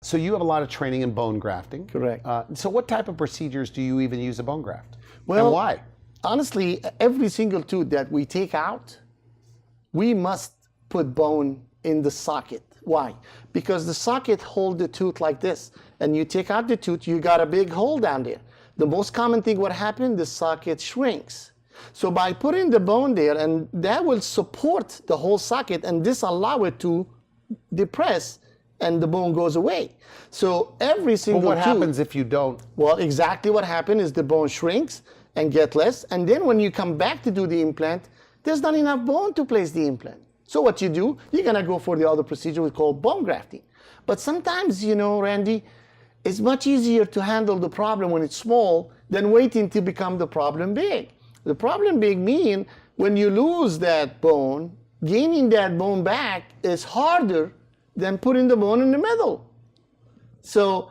So you have a lot of training in bone grafting. Correct. So what type of procedures do you even use a bone graft? Well, and why? Honestly, every single tooth that we take out, we must put bone in the socket. Why? Because the socket holds the tooth like this. And you take out the tooth, you got a big hole down there. The most common thing what happens, the socket shrinks. So by putting the bone there, and that will support the whole socket, and this allow it to depress, and the bone goes away. So every single But what tooth, happens if you don't? well, exactly what happens is the bone shrinks and get less, and then when you come back to do the implant, there's not enough bone to place the implant. So what you do, you're gonna go for the other procedure we call bone grafting. But sometimes, you know, Randy, it's much easier to handle the problem when it's small than waiting to become the problem big. The problem big mean when you lose that bone, gaining that bone back is harder than putting the bone in the middle. So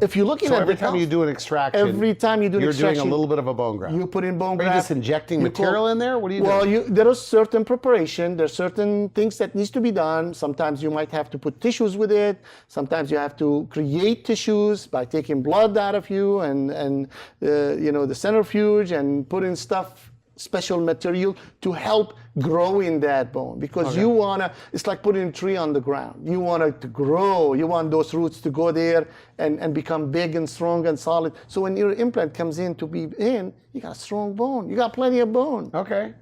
if you're looking at every time you do an extraction, every time you do an you're extraction, doing a little bit of a bone graft. you put in bone Are you graft. just injecting material in there? What are you Well, doing? there is certain preparation. There's certain things that needs to be done. Sometimes you might have to put tissues with it. Sometimes you have to create tissues by taking blood out of you and you know, the centrifuge and putting stuff, special material to help grow in that bone, because you wanna, it's like putting a tree on the ground. You want it to grow. You want those roots to go there and become big and strong and solid. So when your implant comes in to be in, you got a strong bone. You got plenty of bone. Okay.